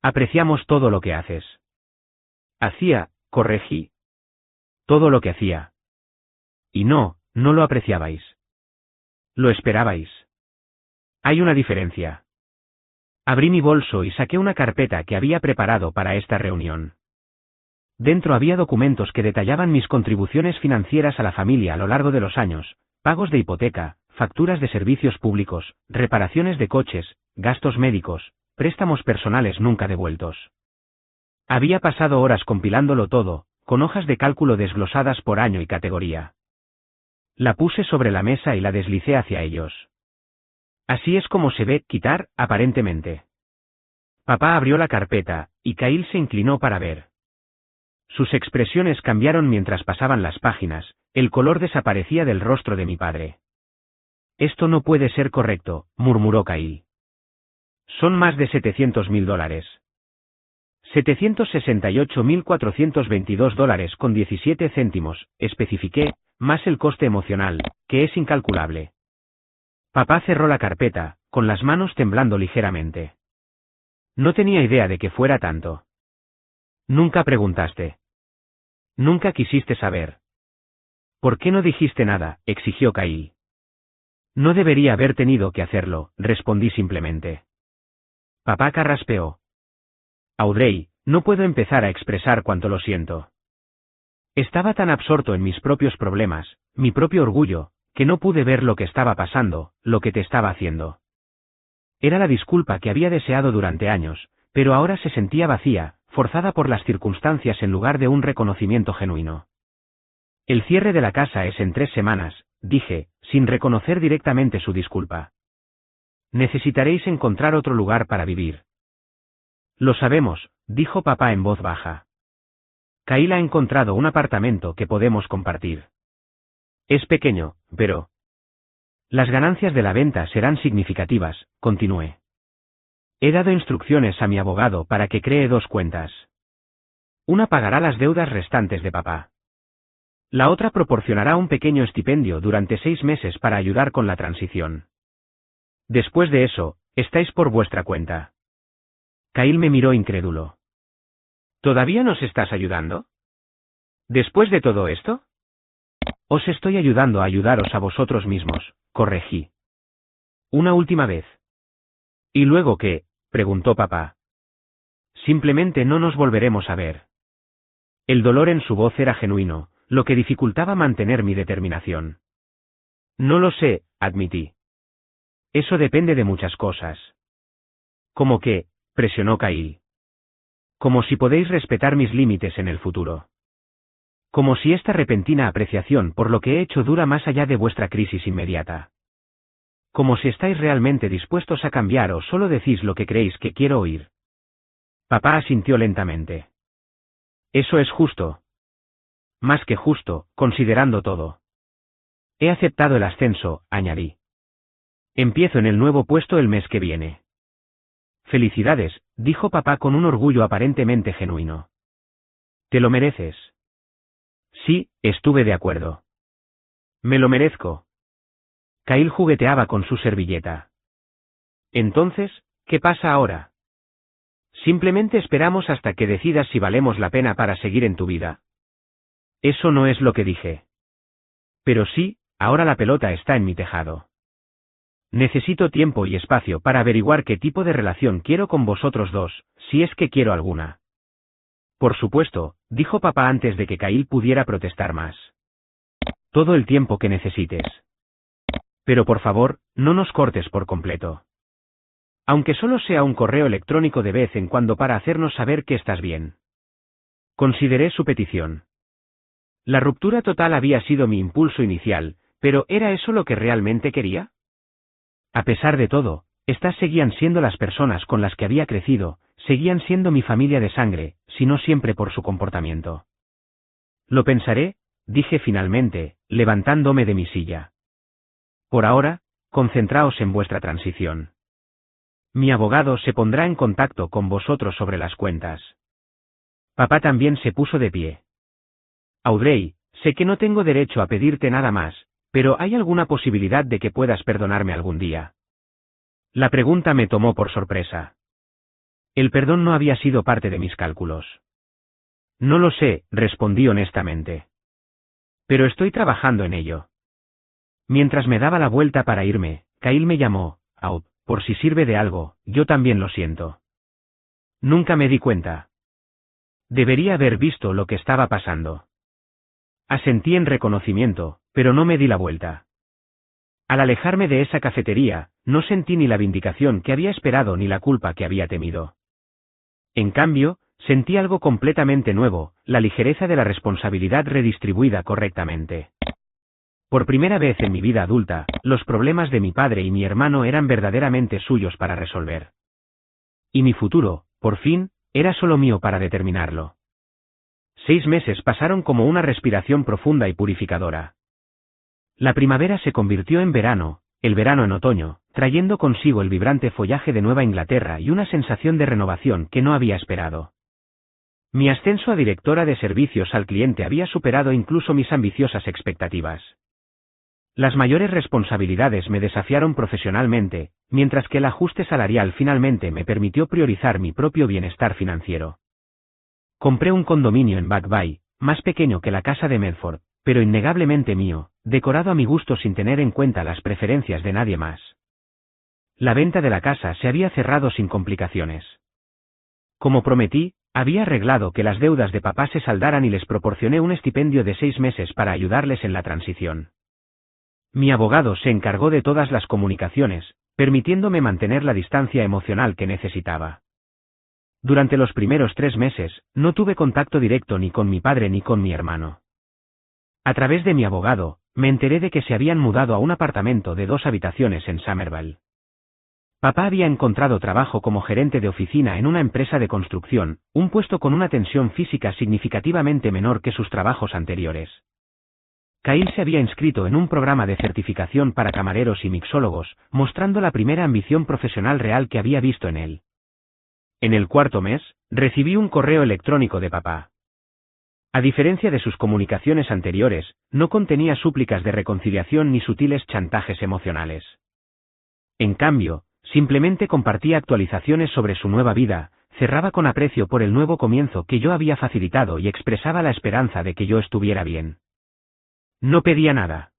Apreciamos todo lo que haces. Corregí. Todo lo que hacía. Y no lo apreciabais. Lo esperabais. Hay una diferencia. Abrí mi bolso y saqué una carpeta que había preparado para esta reunión. Dentro había documentos que detallaban mis contribuciones financieras a la familia a lo largo de los años, pagos de hipoteca, facturas de servicios públicos, reparaciones de coches, gastos médicos, préstamos personales nunca devueltos. Había pasado horas compilándolo todo, con hojas de cálculo desglosadas por año y categoría. La puse sobre la mesa y la deslicé hacia ellos. Así es como se ve quitar, aparentemente. Papá abrió la carpeta, y Kyle se inclinó para ver. Sus expresiones cambiaron mientras pasaban las páginas, el color desaparecía del rostro de mi padre. Esto no puede ser correcto, murmuró Kyle. Son más de $700.000. $768.422.17, especifiqué, más el coste emocional, que es incalculable. Papá cerró la carpeta, con las manos temblando ligeramente. No tenía idea de que fuera tanto. Nunca preguntaste. Nunca quisiste saber. ¿Por qué no dijiste nada?, exigió Kyle. No debería haber tenido que hacerlo, respondí simplemente. Papá carraspeó. Audrey, no puedo empezar a expresar cuánto lo siento. Estaba tan absorto en mis propios problemas, mi propio orgullo, que no pude ver lo que estaba pasando, lo que te estaba haciendo. Era la disculpa que había deseado durante años, pero ahora se sentía vacía, forzada por las circunstancias en lugar de un reconocimiento genuino. El cierre de la casa es en 3 semanas, dije, sin reconocer directamente su disculpa. Necesitaréis encontrar otro lugar para vivir. Lo sabemos, dijo papá en voz baja. Kyle ha encontrado un apartamento que podemos compartir. Es pequeño, pero... Las ganancias de la venta serán significativas, continué. He dado instrucciones a mi abogado para que cree 2 cuentas. Una pagará las deudas restantes de papá. La otra proporcionará un pequeño estipendio durante 6 meses para ayudar con la transición. Después de eso, estáis por vuestra cuenta. Kyle me miró incrédulo. ¿Todavía nos estás ayudando? ¿Después de todo esto? Os estoy ayudando a ayudaros a vosotros mismos, corregí. Una última vez. ¿Y luego qué?, preguntó papá. Simplemente no nos volveremos a ver. El dolor en su voz era genuino, lo que dificultaba mantener mi determinación. No lo sé, admití. Eso depende de muchas cosas. ¿Cómo qué?, presionó Kyle. Como si podéis respetar mis límites en el futuro. Como si esta repentina apreciación por lo que he hecho dura más allá de vuestra crisis inmediata. Como si estáis realmente dispuestos a cambiar o solo decís lo que creéis que quiero oír. Papá asintió lentamente. Eso es justo. Más que justo, considerando todo. He aceptado el ascenso, añadí. Empiezo en el nuevo puesto el mes que viene. Felicidades, dijo papá con un orgullo aparentemente genuino. ¿Te lo mereces? Sí, estuve de acuerdo. Me lo merezco. Kyle jugueteaba con su servilleta. Entonces, ¿qué pasa ahora? Simplemente esperamos hasta que decidas si valemos la pena para seguir en tu vida. Eso no es lo que dije. Pero sí, ahora la pelota está en mi tejado. Necesito tiempo y espacio para averiguar qué tipo de relación quiero con vosotros dos, si es que quiero alguna. Por supuesto, dijo papá antes de que Kyle pudiera protestar más. Todo el tiempo que necesites. Pero por favor, no nos cortes por completo. Aunque solo sea un correo electrónico de vez en cuando para hacernos saber que estás bien. Consideré su petición. La ruptura total había sido mi impulso inicial, pero ¿era eso lo que realmente quería? A pesar de todo, estas seguían siendo las personas con las que había crecido, seguían siendo mi familia de sangre, si no siempre por su comportamiento. Lo pensaré, dije finalmente, levantándome de mi silla. Por ahora, concentraos en vuestra transición. Mi abogado se pondrá en contacto con vosotros sobre las cuentas. Papá también se puso de pie. Audrey, sé que no tengo derecho a pedirte nada más, pero ¿hay alguna posibilidad de que puedas perdonarme algún día? La pregunta me tomó por sorpresa. El perdón no había sido parte de mis cálculos. No lo sé, respondí honestamente. Pero estoy trabajando en ello. Mientras me daba la vuelta para irme, Kyle me llamó, Aud, por si sirve de algo, yo también lo siento. Nunca me di cuenta. Debería haber visto lo que estaba pasando. Asentí en reconocimiento, pero no me di la vuelta. Al alejarme de esa cafetería, no sentí ni la vindicación que había esperado ni la culpa que había temido. En cambio, sentí algo completamente nuevo, la ligereza de la responsabilidad redistribuida correctamente. Por primera vez en mi vida adulta, los problemas de mi padre y mi hermano eran verdaderamente suyos para resolver. Y mi futuro, por fin, era solo mío para determinarlo. 6 meses pasaron como una respiración profunda y purificadora. La primavera se convirtió en verano, el verano en otoño, trayendo consigo el vibrante follaje de Nueva Inglaterra y una sensación de renovación que no había esperado. Mi ascenso a directora de servicios al cliente había superado incluso mis ambiciosas expectativas. Las mayores responsabilidades me desafiaron profesionalmente, mientras que el ajuste salarial finalmente me permitió priorizar mi propio bienestar financiero. Compré un condominio en Back Bay, más pequeño que la casa de Medford, pero innegablemente mío, decorado a mi gusto sin tener en cuenta las preferencias de nadie más. La venta de la casa se había cerrado sin complicaciones. Como prometí, había arreglado que las deudas de papá se saldaran y les proporcioné un estipendio de 6 meses para ayudarles en la transición. Mi abogado se encargó de todas las comunicaciones, permitiéndome mantener la distancia emocional que necesitaba. Durante los primeros 3 meses, no tuve contacto directo ni con mi padre ni con mi hermano. A través de mi abogado, me enteré de que se habían mudado a un apartamento de 2 habitaciones en Somerville. Papá había encontrado trabajo como gerente de oficina en una empresa de construcción, un puesto con una tensión física significativamente menor que sus trabajos anteriores. Kyle se había inscrito en un programa de certificación para camareros y mixólogos, mostrando la primera ambición profesional real que había visto en él. En el cuarto mes, recibí un correo electrónico de papá. A diferencia de sus comunicaciones anteriores, no contenía súplicas de reconciliación ni sutiles chantajes emocionales. En cambio, simplemente compartía actualizaciones sobre su nueva vida, cerraba con aprecio por el nuevo comienzo que yo había facilitado y expresaba la esperanza de que yo estuviera bien. No pedía nada.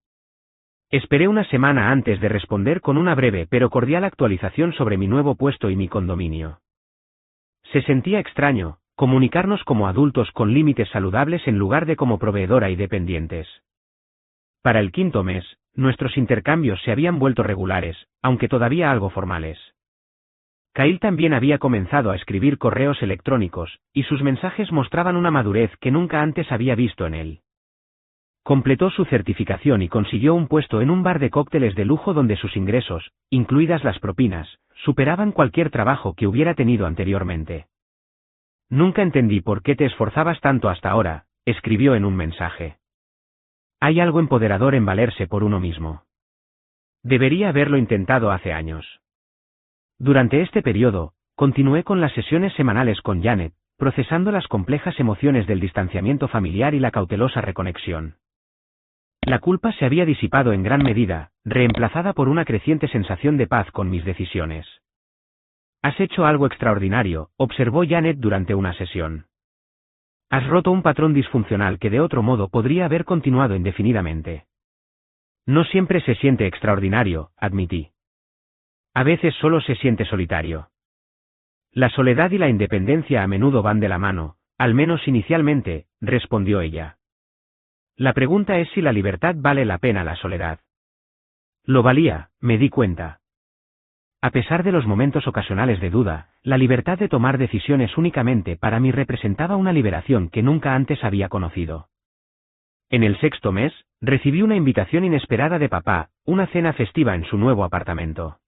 Esperé una semana antes de responder con una breve pero cordial actualización sobre mi nuevo puesto y mi condominio. Se sentía extraño, comunicarnos como adultos con límites saludables en lugar de como proveedora y dependientes. Para el quinto mes, nuestros intercambios se habían vuelto regulares, aunque todavía algo formales. Kyle también había comenzado a escribir correos electrónicos, y sus mensajes mostraban una madurez que nunca antes había visto en él. Completó su certificación y consiguió un puesto en un bar de cócteles de lujo donde sus ingresos, incluidas las propinas, superaban cualquier trabajo que hubiera tenido anteriormente. Nunca entendí por qué te esforzabas tanto hasta ahora, escribió en un mensaje. Hay algo empoderador en valerse por uno mismo. Debería haberlo intentado hace años. Durante este periodo, continué con las sesiones semanales con Janet, procesando las complejas emociones del distanciamiento familiar y la cautelosa reconexión. La culpa se había disipado en gran medida, reemplazada por una creciente sensación de paz con mis decisiones. Has hecho algo extraordinario, observó Janet durante una sesión. Has roto un patrón disfuncional que de otro modo podría haber continuado indefinidamente. No siempre se siente extraordinario, admití. A veces solo se siente solitario. La soledad y la independencia a menudo van de la mano, al menos inicialmente, respondió ella. La pregunta es si la libertad vale la pena la soledad. Lo valía, me di cuenta. A pesar de los momentos ocasionales de duda, la libertad de tomar decisiones únicamente para mí representaba una liberación que nunca antes había conocido. En el sexto mes, recibí una invitación inesperada de papá, una cena festiva en su nuevo apartamento.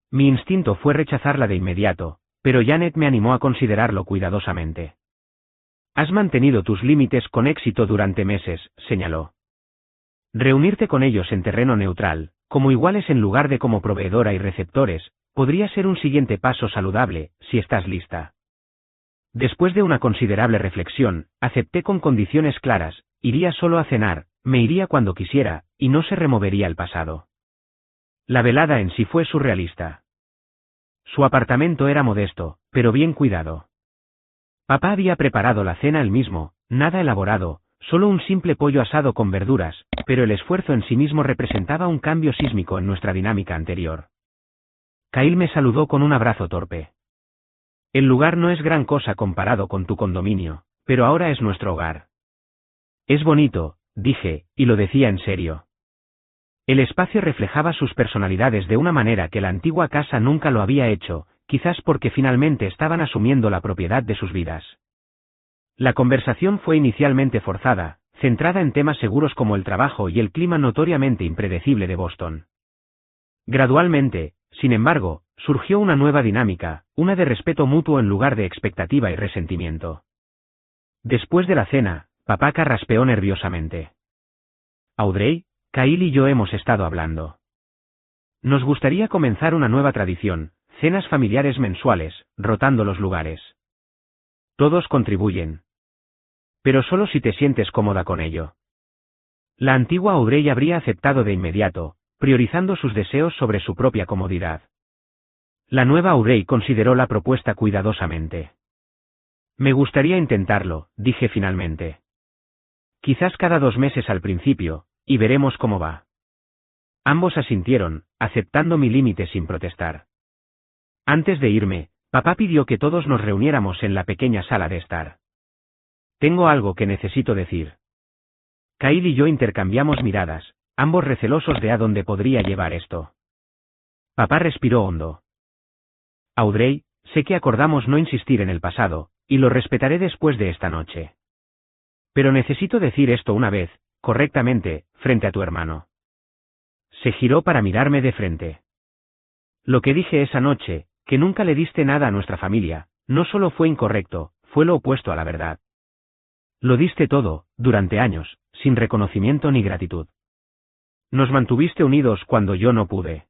Mi instinto fue rechazarla de inmediato, pero Janet me animó a considerarlo cuidadosamente. Has mantenido tus límites con éxito durante meses, señaló. Reunirte con ellos en terreno neutral, como iguales en lugar de como proveedora y receptores, podría ser un siguiente paso saludable, si estás lista. Después de una considerable reflexión, acepté con condiciones claras, iría solo a cenar, me iría cuando quisiera, y no se removería el pasado. La velada en sí fue surrealista. Su apartamento era modesto, pero bien cuidado. Papá había preparado la cena él mismo, nada elaborado, solo un simple pollo asado con verduras, pero el esfuerzo en sí mismo representaba un cambio sísmico en nuestra dinámica anterior. Kyle me saludó con un abrazo torpe. El lugar no es gran cosa comparado con tu condominio, pero ahora es nuestro hogar. Es bonito, dije, y lo decía en serio. El espacio reflejaba sus personalidades de una manera que la antigua casa nunca lo había hecho, quizás porque finalmente estaban asumiendo la propiedad de sus vidas. La conversación fue inicialmente forzada, centrada en temas seguros como el trabajo y el clima notoriamente impredecible de Boston. Gradualmente, sin embargo, surgió una nueva dinámica, una de respeto mutuo en lugar de expectativa y resentimiento. Después de la cena, papá carraspeó nerviosamente. Audrey, Kyle y yo hemos estado hablando. Nos gustaría comenzar una nueva tradición, cenas familiares mensuales, rotando los lugares. Todos contribuyen. Pero solo si te sientes cómoda con ello. La antigua Audrey habría aceptado de inmediato, priorizando sus deseos sobre su propia comodidad. La nueva Audrey consideró la propuesta cuidadosamente. Me gustaría intentarlo, dije finalmente. Quizás cada 2 meses al principio, y veremos cómo va. Ambos asintieron, aceptando mi límite sin protestar. Antes de irme, papá pidió que todos nos reuniéramos en la pequeña sala de estar. Tengo algo que necesito decir. Kyle y yo intercambiamos miradas, ambos recelosos de a dónde podría llevar esto. Papá respiró hondo. Audrey, sé que acordamos no insistir en el pasado, y lo respetaré después de esta noche. Pero necesito decir esto una vez, correctamente, frente a tu hermano. Se giró para mirarme de frente. Lo que dije esa noche, que nunca le diste nada a nuestra familia, no solo fue incorrecto, fue lo opuesto a la verdad. Lo diste todo, durante años, sin reconocimiento ni gratitud. Nos mantuviste unidos cuando yo no pude.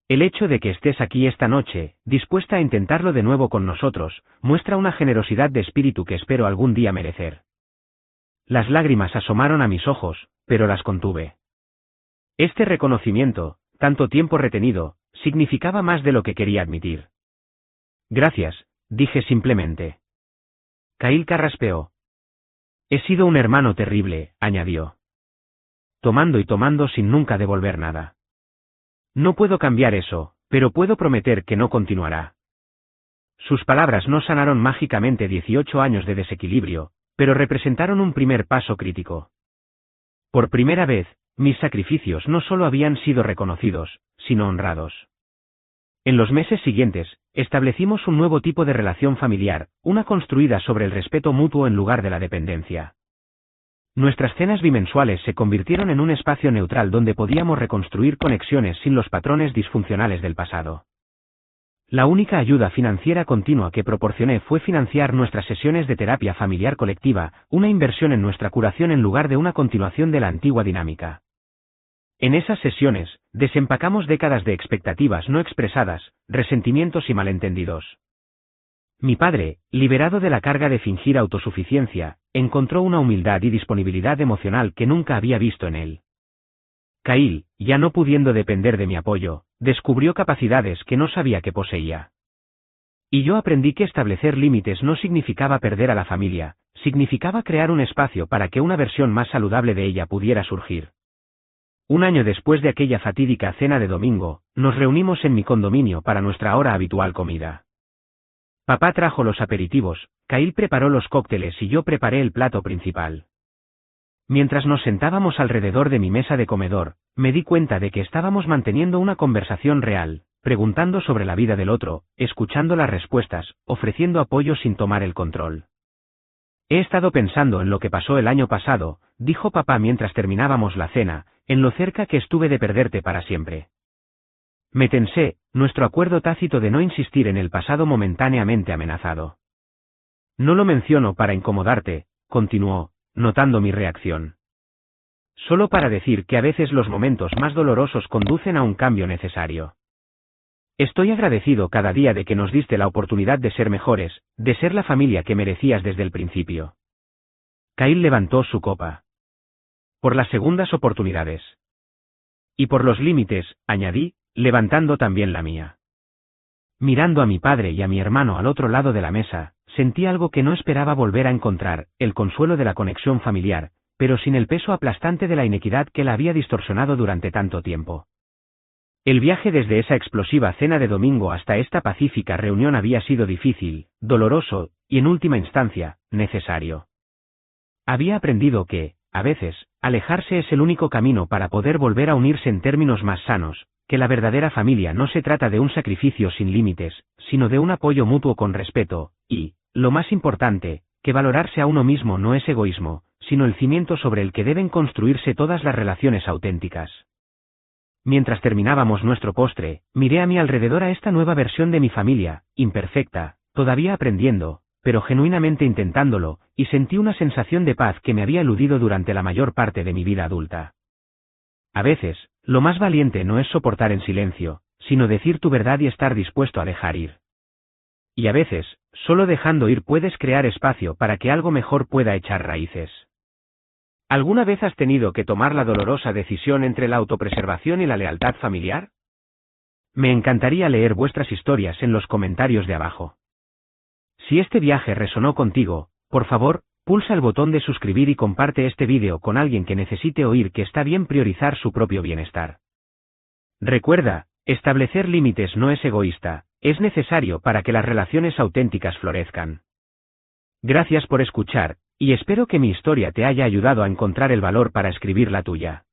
El hecho de que estés aquí esta noche, dispuesta a intentarlo de nuevo con nosotros, muestra una generosidad de espíritu que espero algún día merecer. Las lágrimas asomaron a mis ojos, pero las contuve. Este reconocimiento, tanto tiempo retenido, significaba más de lo que quería admitir. Gracias, dije simplemente. Kyle carraspeó. He sido un hermano terrible, añadió. Tomando y tomando sin nunca devolver nada. No puedo cambiar eso, pero puedo prometer que no continuará. Sus palabras no sanaron mágicamente 18 años de desequilibrio, pero representaron un primer paso crítico. Por primera vez, mis sacrificios no solo habían sido reconocidos, sino honrados. En los meses siguientes, establecimos un nuevo tipo de relación familiar, una construida sobre el respeto mutuo en lugar de la dependencia. Nuestras cenas bimensuales se convirtieron en un espacio neutral donde podíamos reconstruir conexiones sin los patrones disfuncionales del pasado. La única ayuda financiera continua que proporcioné fue financiar nuestras sesiones de terapia familiar colectiva, una inversión en nuestra curación en lugar de una continuación de la antigua dinámica. En esas sesiones, desempacamos décadas de expectativas no expresadas, resentimientos y malentendidos. Mi padre, liberado de la carga de fingir autosuficiencia, encontró una humildad y disponibilidad emocional que nunca había visto en él. Kyle, ya no pudiendo depender de mi apoyo, descubrió capacidades que no sabía que poseía. Y yo aprendí que establecer límites no significaba perder a la familia, significaba crear un espacio para que una versión más saludable de ella pudiera surgir. Un año después de aquella fatídica cena de domingo, nos reunimos en mi condominio para nuestra ahora habitual comida. Papá trajo los aperitivos, Kyle preparó los cócteles y yo preparé el plato principal. Mientras nos sentábamos alrededor de mi mesa de comedor, me di cuenta de que estábamos manteniendo una conversación real, preguntando sobre la vida del otro, escuchando las respuestas, ofreciendo apoyo sin tomar el control. He estado pensando en lo que pasó el año pasado, dijo papá mientras terminábamos la cena, en lo cerca que estuve de perderte para siempre. Me tensé, nuestro acuerdo tácito de no insistir en el pasado momentáneamente amenazado. No lo menciono para incomodarte, continuó, notando mi reacción. Solo para decir que a veces los momentos más dolorosos conducen a un cambio necesario. Estoy agradecido cada día de que nos diste la oportunidad de ser mejores, de ser la familia que merecías desde el principio. Kyle levantó su copa. Por las segundas oportunidades. Y por los límites, añadí, levantando también la mía. Mirando a mi padre y a mi hermano al otro lado de la mesa, sentí algo que no esperaba volver a encontrar, el consuelo de la conexión familiar, pero sin el peso aplastante de la inequidad que la había distorsionado durante tanto tiempo. El viaje desde esa explosiva cena de domingo hasta esta pacífica reunión había sido difícil, doloroso, y en última instancia, necesario. Había aprendido que, a veces, alejarse es el único camino para poder volver a unirse en términos más sanos, que la verdadera familia no se trata de un sacrificio sin límites, sino de un apoyo mutuo con respeto, y, lo más importante, que valorarse a uno mismo no es egoísmo, sino el cimiento sobre el que deben construirse todas las relaciones auténticas. Mientras terminábamos nuestro postre, miré a mi alrededor a esta nueva versión de mi familia, imperfecta, todavía aprendiendo, pero genuinamente intentándolo, y sentí una sensación de paz que me había eludido durante la mayor parte de mi vida adulta. A veces, lo más valiente no es soportar en silencio, sino decir tu verdad y estar dispuesto a dejar ir. Y a veces, solo dejando ir puedes crear espacio para que algo mejor pueda echar raíces. ¿Alguna vez has tenido que tomar la dolorosa decisión entre la autopreservación y la lealtad familiar? Me encantaría leer vuestras historias en los comentarios de abajo. Si este viaje resonó contigo, por favor, pulsa el botón de suscribir y comparte este vídeo con alguien que necesite oír que está bien priorizar su propio bienestar. Recuerda, establecer límites no es egoísta, es necesario para que las relaciones auténticas florezcan. Gracias por escuchar, y espero que mi historia te haya ayudado a encontrar el valor para escribir la tuya.